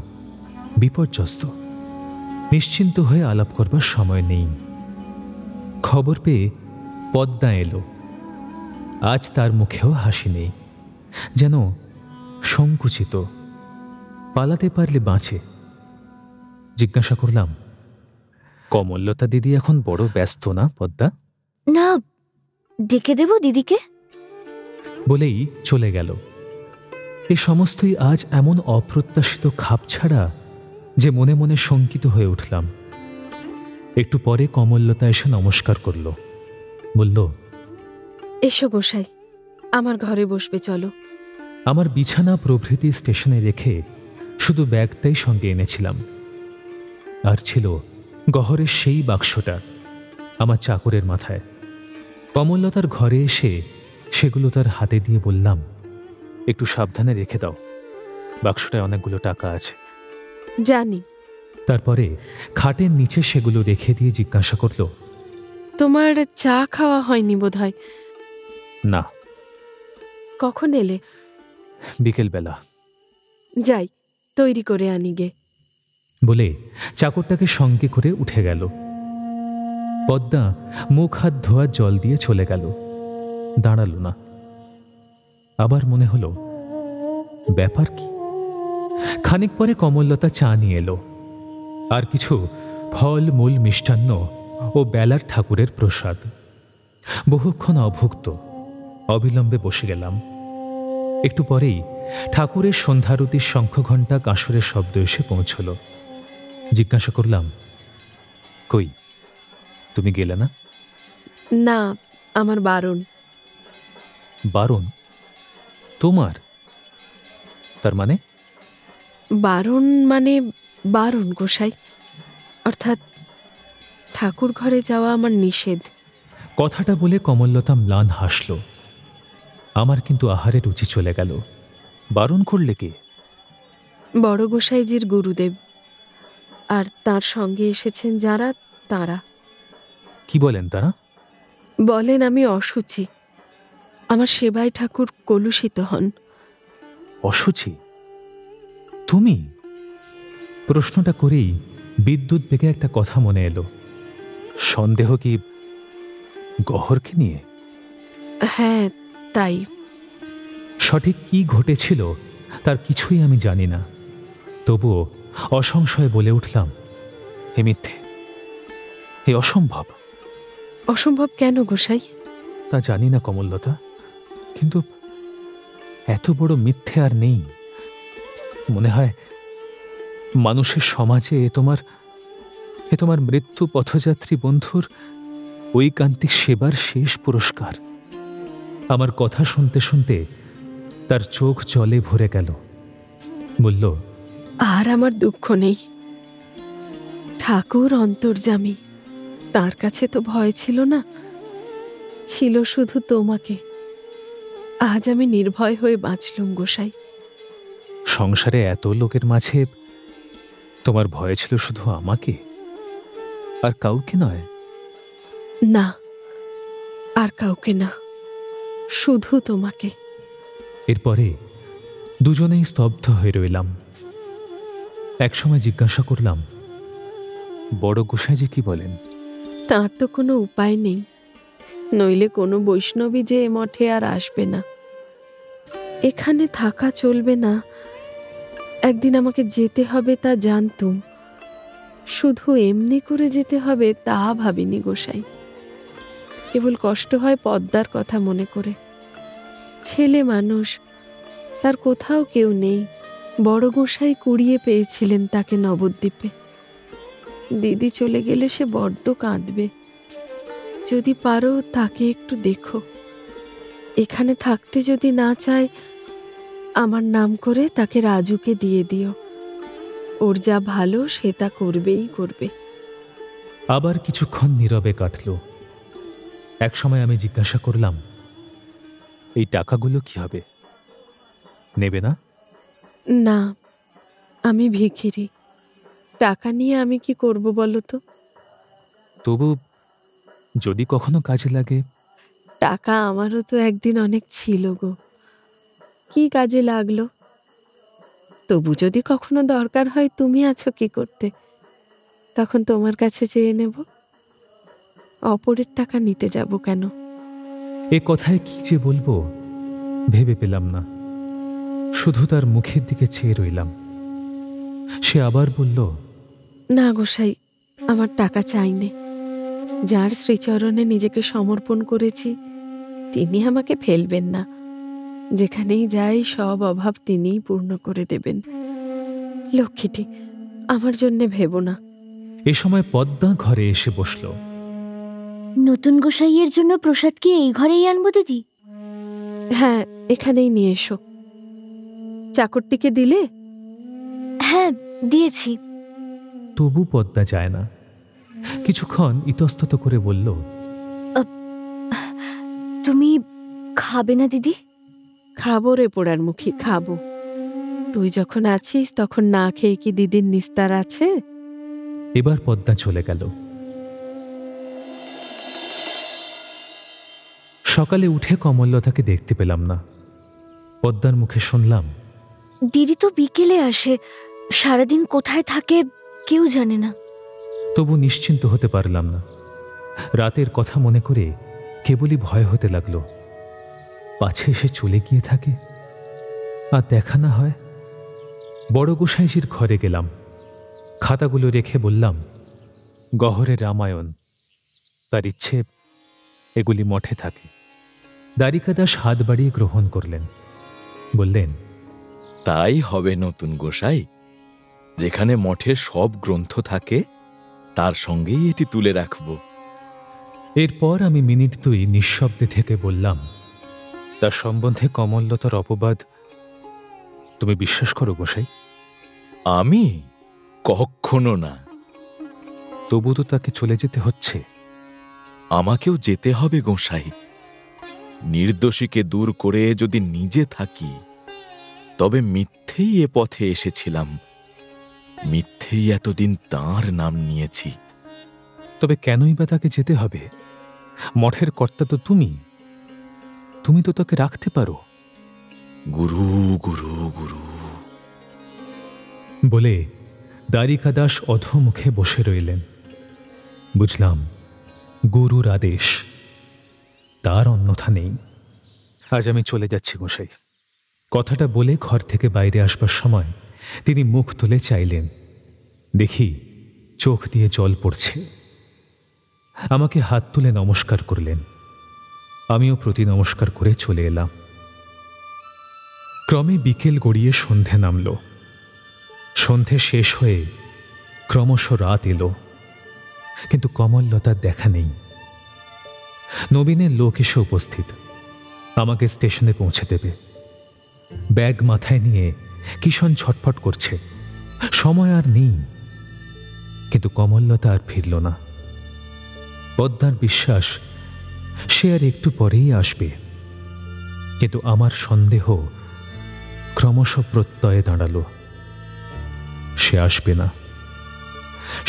S3: বিপর্যস্ত। নিশ্চিন্ত হয়ে আলাপ করবার সময় নেই। খবর পেয়ে পদ্মা এলো। আজ তার মুখেও হাসি নেই, যেন সংকুচিত, পালাতে পারলে বাঁচে। জিজ্ঞাসা করলাম, কমললতা দিদি এখন বড় ব্যস্ত না পদ্মা?
S11: না, ডেকে দেব দিদিকে
S3: বলেই চলে গেল। এ সমস্তই আজ এমন অপ্রত্যাশিত খাপছাড়া যে মনে মনে শঙ্কিত হয়ে উঠলাম। একটু পরে কমললতা এসে নমস্কার করল, বলল,
S6: এসো গোসাই, আমার ঘরে বসবে, চলো।
S3: আমার বিছানা প্রভৃতি স্টেশনে রেখে শুধু ব্যাগটাই সঙ্গে এনেছিলাম। আর ছিল গহরের সেই বাক্সটা আমার চাকরের মাথায়। কমললতার ঘরে এসে সেগুলো তার হাতে দিয়ে বললাম, একটু সাবধানে রেখে দাও, বাক্সটায় অনেকগুলো টাকা আছে।
S6: জানি।
S3: তারপরে খাটের নিচে সেগুলো রেখে দিয়ে জিজ্ঞাসা করল,
S6: তোমার চা খাওয়া হয়নি বোধহয়?
S3: না।
S6: কখন এলে?
S3: বিকেলবেলা।
S6: যাই, তৈরি করে আনি গে।
S3: বলে চাকরটাকে সঙ্গে করে উঠে গেল। পদ্মা মুখ হাত ধোয়া জল দিয়ে চলে গেল, দাঁড়ালো না। আবার মনে হলো ব্যাপার কি। খানিক পরে কমললতা চা নিয়ে এলো, আর কিছু ফল মূল মিষ্টান্ন ও বেলার ঠাকুরের প্রসাদ। বহুক্ষণ অভুক্ত, অবিলম্বে বসে গেলাম। একটু পরেই ঠাকুরের সন্ধ্যারতির শঙ্খঘণ্টা কাঁসরের শব্দ এসে পৌঁছল। জিজ্ঞাসা করলাম, কই, তুমি গেলে না?
S6: না, আমার বারণ।
S3: বারণ? তোমার? তার মানে?
S6: বারণ মানে বারণ গোসাই, অর্থাৎ ঠাকুর ঘরে যাওয়া আমার নিষেধ।
S3: কথাটা বলে কমললতা ম্লান হাসল। আমার কিন্তু আহারে রুচি চলে গেল। বারণ করলে কে?
S6: বড় গোসাইজির গুরুদেব, আর তার সঙ্গে এসেছেন যারা, তারা
S3: কি বলেন তারা?
S6: বলেন আমি অশুচি, আমার সেবায় ঠাকুর কলুষিত হন।
S3: অশুচি? তুমি? প্রশ্নটা করেই বিদ্যুৎ বেগে একটা কথা মনে এলো। সন্দেহ কি গহরকে নিয়ে?
S6: হ্যাঁ, তাই।
S3: সঠিক কি ঘটেছিল তার কিছুই আমি জানি না, তবুও অসংশয়ে বলে উঠলাম, এ মিথ্যে, এ অসম্ভব।
S6: অসম্ভব কেন গোসাই?
S3: তা জানি না কমললতা, কিন্তু এত বড় মিথ্যে আর নেই। মনে হয় মানুষের সমাজে এ তোমার মৃত্যু পথযাত্রী বন্ধুর ঐকান্তিক সেবার শেষ পুরস্কার। আমার কথা শুনতে শুনতে তার চোখ জলে ভরে গেল। বলল,
S6: আর আমার দুঃখ নেই। ঠাকুর অন্তর্যামী, তার কাছে তো ভয় ছিল না, ছিল শুধু তোমাকে। আজ আমি নির্ভয় হয়ে বাঁচলুম গোসাই।
S3: সংসারে এত লোকের মাঝে তোমার ভয় ছিল শুধু আমাকে, আর কাউকে নয়?
S6: না, আর কাউকে না, শুধু তোমাকে।
S3: এরপরে দুজনেই স্তব্ধ হয়ে রইলাম। একসময় জিজ্ঞাসা করলাম, বড় গোসাইজি কি বলেন?
S6: তার তো কোনো উপায় নেই, নইলে কোনো বৈষ্ণবী যে এ মঠে আর আসবে না। এখানে থাকা চলবে না, একদিন আমাকে যেতে হবে তা জানতুম। শুধু এমনি করে যেতে হবে তা ভাবিনি গোসাই। কেবল কষ্ট হয় পদ্মার কথা মনে করে। ছেলে মানুষ, তার কোথাও কেউ নেই। বড় গোসাই কুড়িয়ে পেয়েছিলেন তাকে নবদ্বীপে। দিদি চলে গেলে সে বড্ড কাঁদবে। যদি পারো তাকে একটু দেখো। এখানে থাকতে যদি না চায়, আমার নাম করে তাকে রাজুকে দিয়ে দিও। ওর যা ভালো সে তা করবেই করবে।
S3: আবার কিছুক্ষণ নীরবে কাটল। একসময় আমি জিজ্ঞাসা করলাম, এই টাকাগুলো কি হবে? নেবে না?
S6: না, আমি ভিখিরি, টাকা নিয়ে আমি কি করব বলো তো?
S3: তবু যদি কখনো কাজে লাগে।
S6: টাকা আমারও তো একদিন অনেক ছিল গো, কি কাজে লাগলো? তবু যদি কখনো দরকার হয়, তুমি আছো কি করতে, তখন তোমার কাছে চেয়ে নেব। অপরের টাকা নিতে যাব কেন?
S3: এ কথায় কি যে বলবো ভেবে পেলাম না, শুধু তার মুখের দিকে চেয়ে রইলাম। সে আবার বলল,
S6: না গোসাই, আমার টাকা চাই নে। যার শ্রীচরণে নিজেকে সমর্পণ করেছি তিনি আমাকে ফেলবেন না। যেখানেই যাই সব অভাব তিনিই পূর্ণ করে দেবেন। লক্ষ্মীটি, আমার জন্যে ভেবো না।
S3: এ সময় পদ্মা ঘরে এসে বসল।
S11: নতুন গোসাইয়ের জন্য প্রসাদ কি এই ঘরেই আনবো দিদি?
S6: হ্যাঁ, এখানেই নিয়ে এসো। চাকরটিকে দিলে?
S11: হ্যাঁ, দিয়েছি।
S3: তবু পদ্মা যায় না। কিছুক্ষণ ইতস্তত করে বলল,
S11: তুমি খাবে না দিদি?
S6: খাবো রে পোড়ার মুখী, খাবো। তুই যখন আছিস তখন না খেয়ে কি দিদির নিস্তার আছে?
S3: এবার পদ্মা চলে গেল। সকালে উঠে কমললতাকে দেখতে পেলাম না। পদ্মার মুখে শুনলাম,
S11: দিদি তো বিকেলে আসে, সারাদিন কোথায় থাকে কেউ জানে না।
S3: তবু নিশ্চিন্ত হতে পারলাম না। রাতের কথা মনে করে কেবলই ভয় হতে লাগলো, পাছে এসে চলে গিয়ে থাকে আর দেখা না হয়। বড় গোসাইজির ঘরে গেলাম। খাতাগুলো রেখে বললাম, গহরের রামায়ণ। তার ইচ্ছে এগুলি মঠে থাকে। দ্বারিকাদাস হাত বাড়িয়ে গ্রহণ করলেন। বললেন,
S12: তাই হবে নতুন গোসাই। যেখানে মঠের সব গ্রন্থ থাকে তার সঙ্গেই এটি তুলে রাখব।
S3: এরপর আমি মিনিট দুই নিঃশব্দে থেকে বললাম, তার সম্বন্ধে কমললতার অপবাদ তুমি বিশ্বাস করো গোসাই?
S12: আমি কখনো না।
S3: তবু তো তাকে চলে যেতে হচ্ছে।
S12: আমাকেও যেতে হবে গোসাই। নির্দোষীকে দূর করে যদি নিজে থাকি, তবে মিথ্যেই এ পথে এসেছিলাম, মিথ্যেই এতদিন তাঁর নাম নিয়েছি।
S3: তবে কেনই বা তাকে যেতে হবে? মঠের কর্তা তো তুমি, তুমি তো তাকে রাখতে পারো।
S12: গুরু গুরু গুরু
S3: বলে দ্বারিকাদাস অধোমুখে বসে রইলেন। বুঝলাম, গুরুর আদেশ, তার অন্যথা নেই। আজ আমি চলে যাচ্ছি গোসাই। কথাটা বলে ঘর থেকে বাইরে আসবার সময় তিনি মুখ তুলে চাইলেন। দেখি চোখ দিয়ে জল পড়ছে। আমাকে হাত তুলে নমস্কার করলেন। আমিও প্রতি নমস্কার করে চলে এলাম। ক্রমে বিকেল গড়িয়ে সন্ধে নামল। সন্ধে শেষ হয়ে ক্রমশ রাত এলো, কিন্তু কমললতার দেখা নেই। নবীনের লোক এসে উপস্থিত, আমাকে স্টেশনে পৌঁছে দেবে। ব্যাগ মাথায় নিয়ে কিষণ ছটফট করছে, সময় আর নেই। কিন্তু কমললতা আর ফিরল না। পদ্মার বিশ্বাস সে আর একটু পরেই আসবে, কিন্তু আমার সন্দেহ ক্রমশ প্রত্যয়ে দাঁড়ালো, সে আসবে না।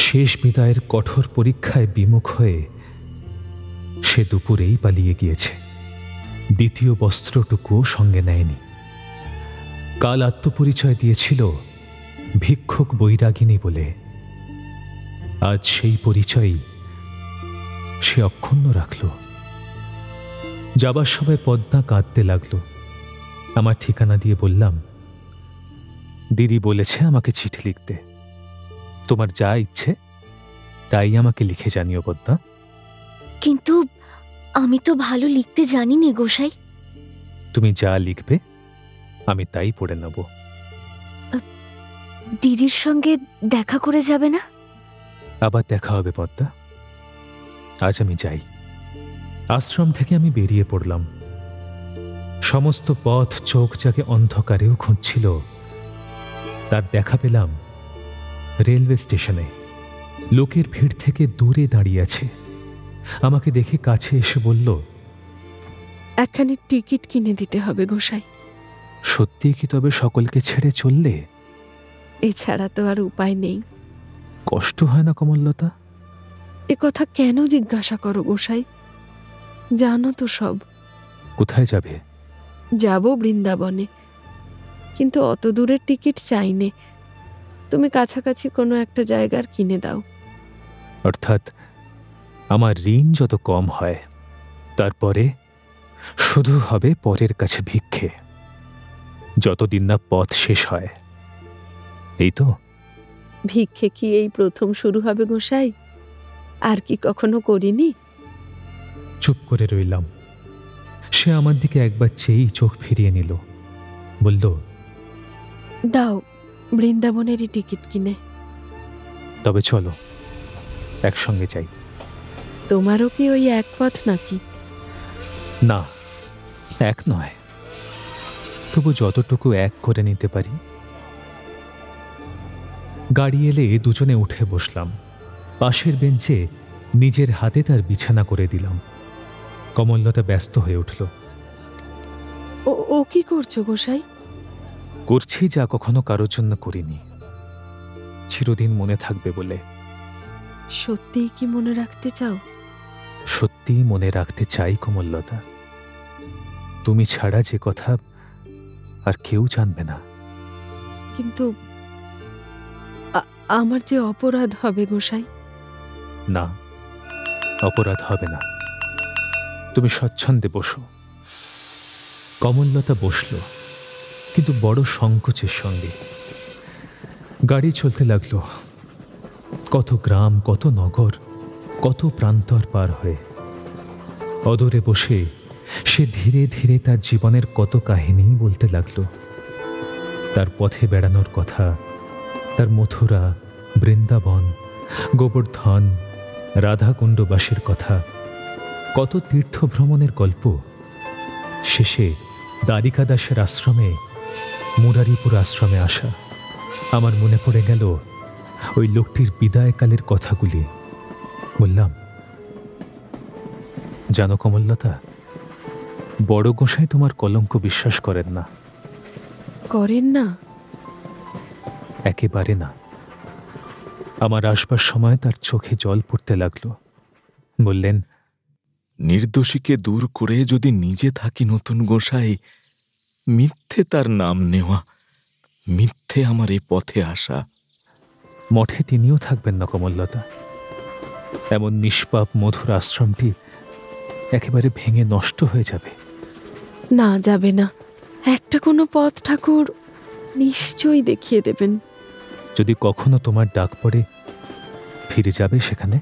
S3: শেষ বিদায়ের কঠোর পরীক্ষায় বিমুখ হয়ে সে দুপুরেই পালিয়ে গিয়েছে। দ্বিতীয় বস্ত্রটুকুও সঙ্গে নেয়নি। কাল আত্মপরিচয় দিয়েছিল ভিক্ষুক বৈরাগিনী বলে, আজ সেই পরিচয়ই সে অক্ষুণ্ণ রাখল। যাবার সময় পদ্মা কাঁদতে লাগলো। আমার ঠিকানা দিয়ে বললাম, দিদি বলেছে আমাকে চিঠি লিখতে। তোমার যা ইচ্ছে তাই আমাকে লিখে জানিও পদ্মা।
S11: কিন্তু আমি তো ভালো লিখতে জানি না গোসাই।
S3: তুমি যা লিখবে আমি তাই পড়ে নেব।
S11: দিদির সঙ্গে দেখা করে যাবে না?
S3: আবার দেখা হবে পদ্মা। আজ আমি যাই। আশ্রম থেকে আমি বেরিয়ে পড়লাম। সমস্ত পথ চোখ যাকে অন্ধকারেও খুঁজছিল, তার দেখা পেলাম রেলওয়ে স্টেশনে। লোকের ভিড় থেকে দূরে দাঁড়িয়ে আছে। আমাকে দেখে কাছে এসে বলল,
S6: একখানি টিকিট কিনে দিতে হবে গোসাই।
S3: সত্যি কি তবে সকলকে ছেড়ে চললে?
S6: এছাড়া তো আর উপায় নেই।
S3: কষ্ট হয় না কমললতা?
S6: এ কথা কেন জিজ্ঞাসা করো গোসাই? জানো তো সব।
S3: কোথায় যাবে?
S6: যাব বৃন্দাবনে, কিন্তু অত দূরের টিকিট চাইনে। তুমি কাছাকাছি কোনো একটা জায়গার কিনে দাও।
S3: অর্থাৎ আমার ঋণ যত কম হয়, তারপরে শুধু হবে পরের কাছে ভিক্ষে, যতদিন না পথ শেষ হয়। এই তো।
S6: ভিক্ষে কি এই প্রথম শুরু হবে গোসাই? আর কি কখনো করিনি?
S3: চুপ করে রইলাম। সে আমার দিকে একবার চেয়েই চোখ ফিরিয়ে নিল। বলল,
S6: দাও বৃন্দাবনেরই টিকিট কিনে।
S3: তবে চলো একসঙ্গে যাই।
S6: তোমারও কি ওই এক পথ নাকি?
S3: না, এক নয়, তবু যতটুকু এক করে নিতে পারি। গাড়ি এলে দুজনে উঠে বসলাম। পাশের বেঞ্চে নিজের হাতে তার বিছানা করে দিলাম। কমললতা ব্যস্ত হয়ে উঠল।
S6: ও কি করছো গোসাই?
S3: করছি যা কখনো কারোর জন্য করিনি, চিরদিন মনে থাকবে বলে।
S6: সত্যিই কি মনে রাখতে চাও?
S3: সত্যিই মনে রাখতে চাই কমললতা। তুমি ছাড়া যে কথা আর কেউ জানবে না।
S6: কিন্তু আমার যে অপরাধ হবে গোসাই।
S3: না, অপরাধ হবে না। তুমি স্বচ্ছন্দে বসো। কমললতা বসল, কিন্তু বড় সংকোচের সঙ্গে। গাড়ি চলতে লাগলো। কত গ্রাম, কত নগর, কত প্রান্তর পার হয়ে। অদূরে বসে সে ধীরে ধীরে তার জীবনের কত কাহিনী বলতে লাগলো। তার পথে বেড়ানোর কথা, তার মথুরা, বৃন্দাবন, গোবর্ধন, রাধাকুণ্ডবাসীর কথা, কত তীর্থ ভ্রমণের গল্প। শেষে দ্বারিকাদাসের আশ্রমে, মুরারিপুর আশ্রমে আসা। আমার মনে পড়ে গেল ওই লোকটির বিদায়কালের কথাগুলি। বললাম, জানো কমললতা, বড় গোসাই তোমার কলঙ্ক বিশ্বাস করেন না।
S6: করেন না?
S3: একেবারে না। আমার আসবার সময় তার চোখে জল পড়তে লাগলো। বললেন,
S12: নির্দোষীকে দূর করে যদি নিজে থাকি নতুন গোসাই, মিথ্যে তার নাম নেওয়া, মিথ্যে আমার এ পথে আসা।
S3: মঠে তিনিও থাকবেন না কমললতা। এমন নিষ্পাপ মধুর আশ্রমটি একেবারে ভেঙে নষ্ট হয়ে যাবে।
S6: না, যাবে না। একটা কোনো পথ ঠাকুর নিশ্চয়ই দেখিয়ে দেবেন।
S3: যদি কখনো তোমার ডাক পড়ে, ফিরে যাবে সেখানে?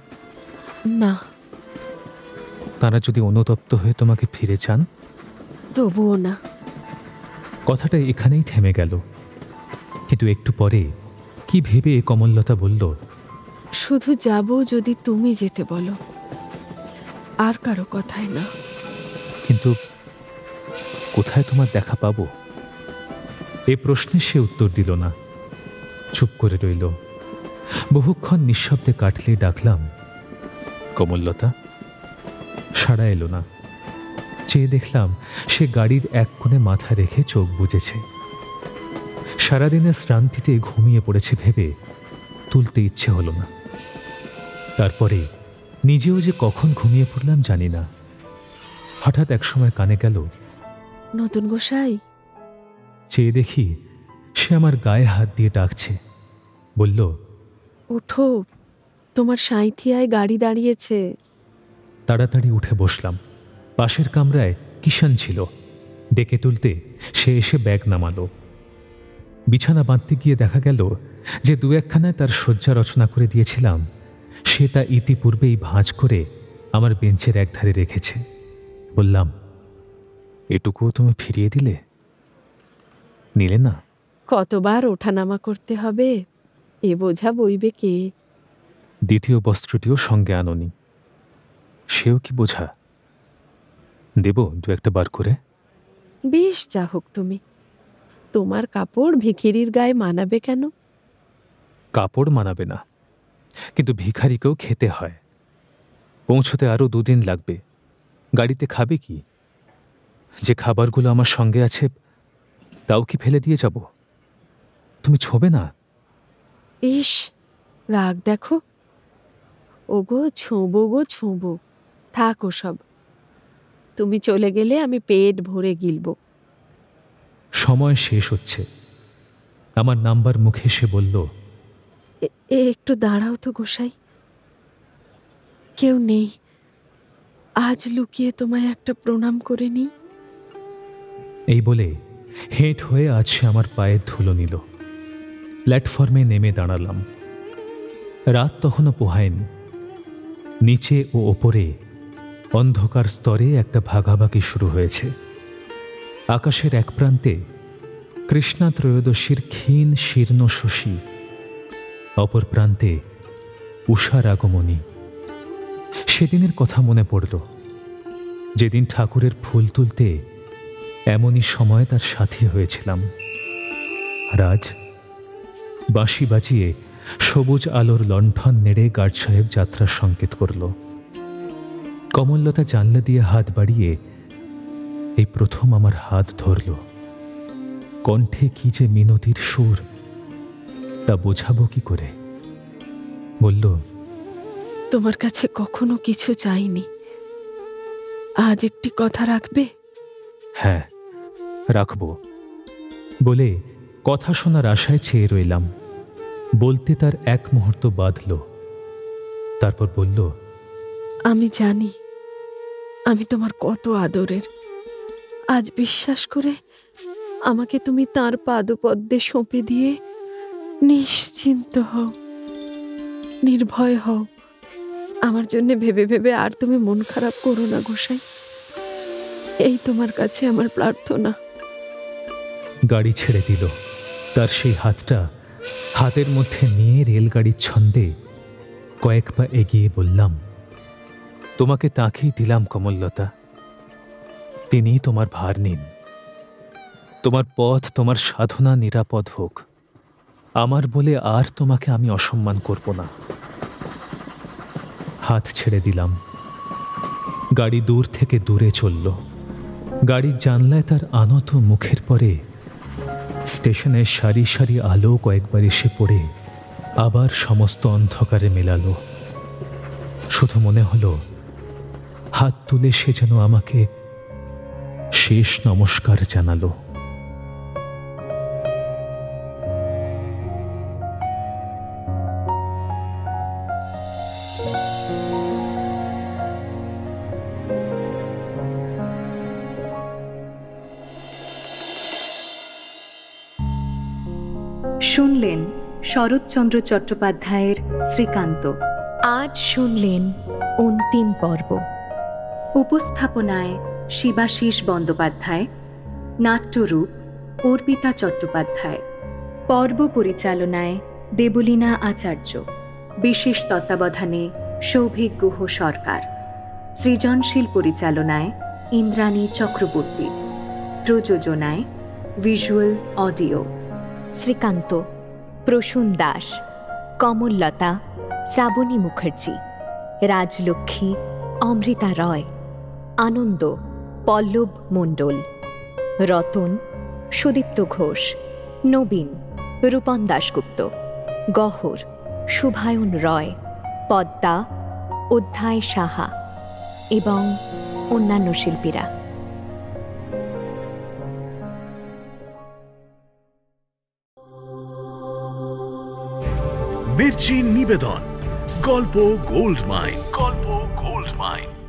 S6: না।
S3: তারা যদি অনুতপ্ত হয়ে তোমাকে ফিরে চান?
S6: তবুও না।
S3: কথাটা এখানেই থেমে গেল। কিন্তু একটু পরে কি ভেবে কমললতা বলল,
S6: শুধু যাব যদি তুমি যেতে বলো, আর কারো কথায় না।
S3: কিন্তু কোথায় তোমার দেখা পাবো? এ প্রশ্নে সে উত্তর দিল না, চুপ করে রইল। বহুক্ষণ নিঃশব্দে কাটলে ডাকলাম, কমললতা। সাড়া এলো না। চেয়ে দেখলাম সে গাড়ির এক কোণে মাথা রেখে চোখ বুজেছে। সারাদিনের শ্রান্তিতে ঘুমিয়ে পড়েছে ভেবে তুলতে ইচ্ছে হলো না। তারপরে নিজেও যে কখন ঘুমিয়ে পড়লাম জানি না। হঠাৎ একসময় কানে গেল,
S6: নতুন গোসাই।
S3: চেয়ে দেখি সে আমার গায়ে হাত দিয়ে ডাকছে। বলল,
S6: ওঠো, তোমার সাঁইথিয়ায় গাড়ি দাঁড়িয়েছে।
S3: তাড়াতাড়ি উঠে বসলাম। পাশের কামরায় কিষান ছিল। ডেকে তুলতে সে এসে ব্যাগ নামালো। বিছানা বাঁধতে গিয়ে দেখা গেল যে দু একখানায় তার শয্যা রচনা করে দিয়েছিলাম, সে তা ইতিপূর্বেই ভাঁজ করে আমার বেঞ্চের একধারে রেখেছে। বললাম, এটুকুও তুমি ফিরিয়ে দিলে? নিলে না?
S6: কতবার ওঠানামা করতে হবে, এ বোঝা বইবে কে?
S3: দ্বিতীয় বস্ত্রটিও সঙ্গে আনোনি। সেও কি বোঝা? দেব দু একটা বার করে?
S6: বেশ, যা হোক তুমি। তোমার কাপড় ভিখিরির গায়ে মানাবে কেন?
S3: কাপড় মানাবে না, কিন্তু ভিখারিকেও খেতে হয়। পৌঁছতে আরো 2 দিন লাগবে। গাড়িতে খাবে কি? যে খাবারগুলো আমার সঙ্গে আছে তাও কি ফেলে দিয়ে যাব? তুমি ছোবে না?
S6: ইস, রাগ দেখো। ওগো ছোঁবো গো ছোঁবো, থাকো সব। তুমি চলে গেলে আমি পেট ভরে গিলব।
S3: সময় শেষ হচ্ছে। আমার নাম্বার মুখে সে বলল,
S6: একটু দাঁড়াও তো গোসাই। কেউ নেই, আজ লুকিয়ে তোমায় একটা প্রণাম করে নিই।
S3: এই বলে হেঁট হয়ে আজ সে আমার পায়ের ধুলো নিল। প্ল্যাটফর্মে নেমে দাঁড়ালাম। রাত তখনও পোহায়নি। নিচে ও ওপরে অন্ধকার স্তরে একটা ভাগাভাগি শুরু হয়েছে। আকাশের এক প্রান্তে কৃষ্ণা ত্রয়োদশীর ক্ষীণ শীর্ণ শশী, অপর প্রান্তে উষার আগমনী। সেদিনের কথা মনে পড়ল, যেদিন ঠাকুরের ফুল তুলতে এমনই সময় তার সাথী হয়েছিলাম। রাজ বাঁশি বাজিয়ে সবুজ আলোর লণ্ঠন নেড়ে গার্ড সাহেব যাত্রার সংকেত করল। কমললতা জানলা দিয়ে হাত বাড়িয়ে এই প্রথম আমার হাত ধরল। কণ্ঠে কি যে মিনতির সুর, তা বোঝাবো কি করে। বলল,
S6: তোমার কাছে কখনো কিছু চাইনি, আজ একটি কথা রাখবে?
S3: হ্যাঁ, রাখব বলে কথা শোনার আশায় চেয়ে রইলাম। বলতে তার এক মুহূর্ত বাঁধল। তারপর বলল,
S6: আমি জানি আমি তোমার কত আদরের। আজ বিশ্বাস করে আমাকে তুমি তাঁর পাদপদ্মে সঁপে দিয়ে নিশ্চিন্ত হও, নির্ভয় হও। আমার জন্য ভেবে ভেবে আর তুমি মন খারাপ করো না গোসাই, এই তোমার কাছে আমার প্রার্থনা।
S3: গাড়ি ছেড়ে দিল। তার সেই হাতটা হাতের মধ্যে নিয়ে রেলগাড়ির ছন্দে কয়েক পা এগিয়ে বললাম, তোমাকে তাকেই দিলাম কমললতা। তিনিই তোমার ভার নিন। তোমার পথ, তোমার সাধনা নিরাপদ হোক। আমার বলে আর তোমাকে আমি অসম্মান করব না। হাত ছেড়ে দিলাম। গাড়ি দূর থেকে দূরে চলল। গাড়ির জানলায় তার আনত মুখের পরে স্টেশনের সারি সারি আলো কয়েকবার এসে পড়ে আবার সমস্ত অন্ধকারে মেলালো। শুধু মনে হলো হাত তুলে সে যেন আমাকে শেষ নমস্কার জানালো।
S4: শুনলেন শরৎচন্দ্র চট্টোপাধ্যায়ের শ্রীকান্ত। আজ শুনলেন অন্তিম পর্ব। উপস্থাপনায় শিবাশিস বন্দ্যোপাধ্যায়, নাট্যরূপ অর্পিতা চট্টোপাধ্যায়, পর্ব পরিচালনায় দেবলীনা আচার্য, বিশেষ তত্ত্বাবধানে সৌভিক গুহ সরকার, সৃজনশীল পরিচালনায় ইন্দ্রাণী চক্রবর্তী, প্রযোজনায় ভিজুয়াল অডিও। শ্রীকান্ত প্রসূন দাস, কমললতা শ্রাবণী মুখার্জি, রাজলক্ষ্মী অমৃতা রয়, আনন্দ পল্লব মণ্ডল, রতন সুদীপ্ত ঘোষ, নবীন রূপন দাশগুপ্ত, গহর শুভায়ন রয়, পদ্মা অধ্যায় সাহা এবং অন্যান্য শিল্পীরা।
S1: মির্চি নিবেদন গল্প গোল্ড মাইন। গল্প গোল্ড মাইন।